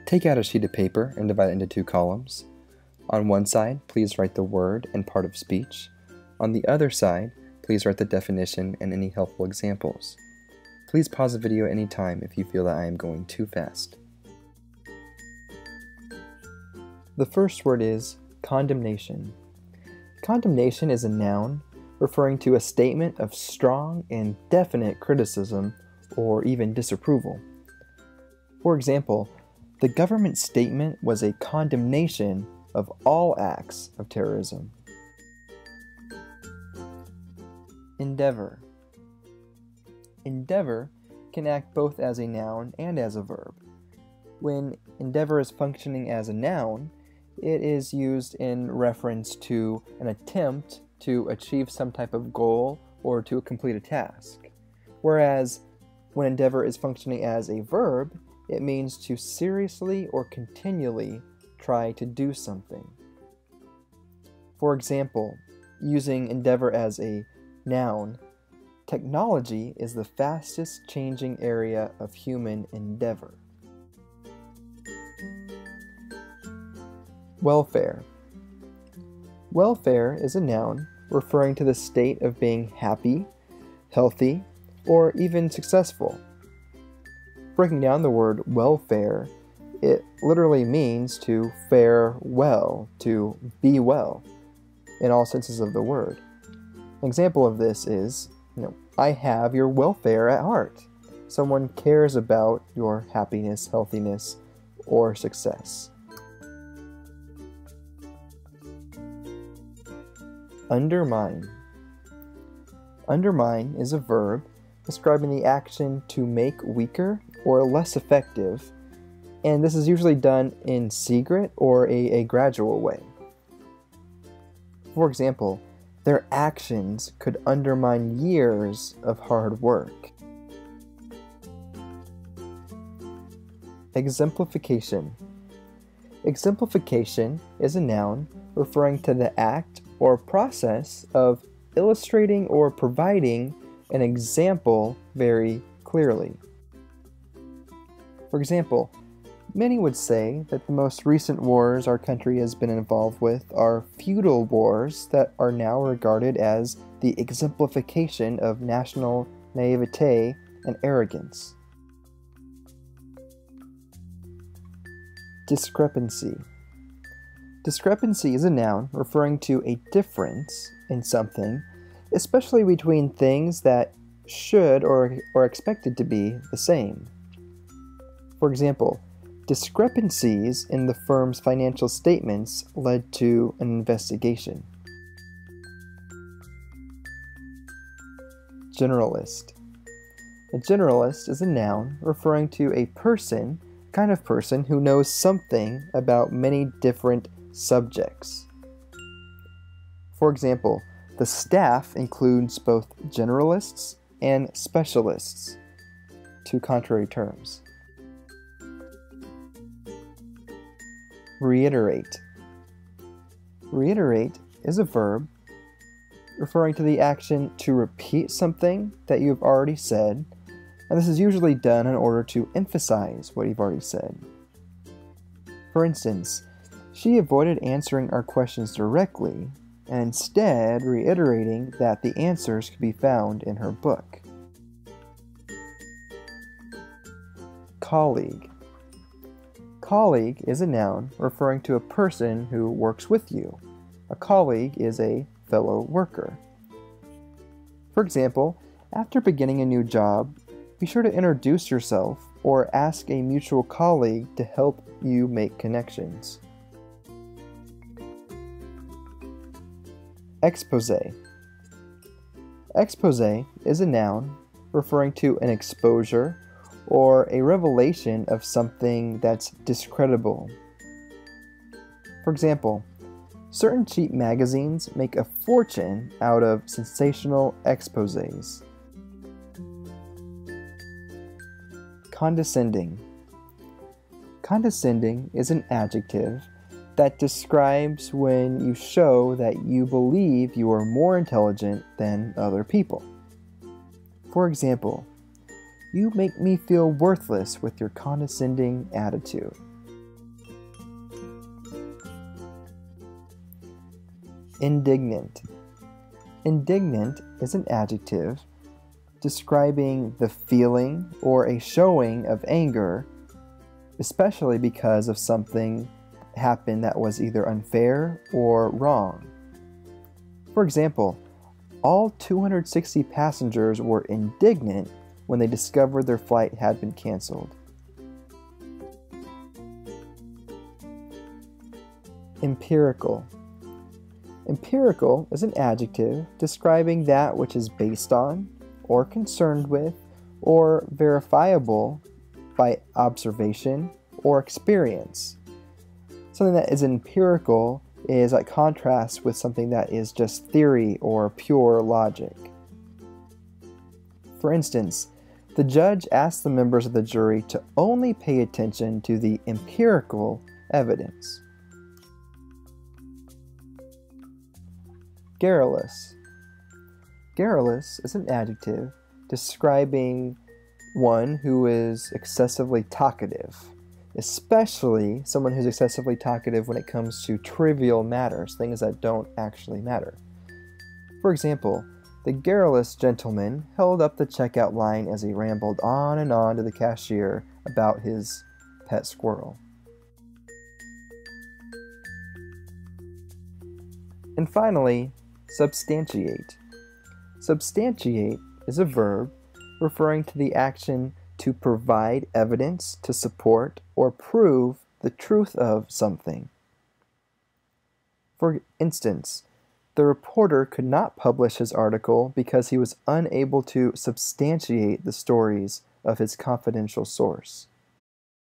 Take out a sheet of paper and divide it into two columns. On one side, please write the word and part of speech. On the other side, please write the definition and any helpful examples. Please pause the video any time if you feel that I am going too fast. The first word is condemnation. Condemnation is a noun referring to a statement of strong and definite criticism or even disapproval. For example, the government statement was a condemnation of all acts of terrorism. Endeavor. Endeavor can act both as a noun and as a verb. When endeavor is functioning as a noun, it is used in reference to an attempt to achieve some type of goal or to complete a task. Whereas when endeavor is functioning as a verb, it means to seriously or continually try to do something. For example, using endeavor as a noun, technology is the fastest changing area of human endeavor. Welfare. Welfare is a noun referring to the state of being happy, healthy, or even successful. Breaking down the word welfare, it literally means to fare well, to be well, in all senses of the word. An example of this is, I have your welfare at heart. Someone cares about your happiness, healthiness, or success. Undermine. Undermine is a verb describing the action to make weaker or less effective, and this is usually done in secret or a gradual way. For example, their actions could undermine years of hard work. Exemplification. Exemplification is a noun referring to the act or process of illustrating or providing an example very clearly. For example, many would say that the most recent wars our country has been involved with are feudal wars that are now regarded as the exemplification of national naivete and arrogance. Discrepancy. Discrepancy is a noun referring to a difference in something, especially between things that should or are expected to be the same. For example, discrepancies in the firm's financial statements led to an investigation. Generalist. A generalist is a noun referring to a person, kind of person, who knows something about many different subjects. For example, the staff includes both generalists and specialists, two contrary terms. Reiterate. Reiterate is a verb referring to the action to repeat something that you've already said, and this is usually done in order to emphasize what you've already said. For instance, she avoided answering our questions directly and instead reiterating that the answers could be found in her book. Colleague. Colleague is a noun referring to a person who works with you. A colleague is a fellow worker. For example, after beginning a new job, be sure to introduce yourself or ask a mutual colleague to help you make connections. Exposé. Exposé is a noun referring to an exposure or a revelation of something that's discreditable. For example, certain cheap magazines make a fortune out of sensational exposés. Condescending. Condescending is an adjective that describes when you show that you believe you are more intelligent than other people. For example, you make me feel worthless with your condescending attitude. Indignant. Indignant is an adjective describing the feeling or a showing of anger, especially because of something happened that was either unfair or wrong. For example, all 260 passengers were indignant when they discovered their flight had been canceled. Empirical. Empirical is an adjective describing that which is based on, or concerned with, or verifiable by observation or experience. Something that is empirical is at contrast with something that is just theory or pure logic. For instance, the judge asked the members of the jury to only pay attention to the empirical evidence. Garrulous. Garrulous is an adjective describing one who is excessively talkative, especially someone who's excessively talkative when it comes to trivial matters, things that don't actually matter. For example, the garrulous gentleman held up the checkout line as he rambled on and on to the cashier about his pet squirrel. And finally, substantiate. Substantiate is a verb referring to the action to provide evidence to support or prove the truth of something. For instance, the reporter could not publish his article because he was unable to substantiate the stories of his confidential source.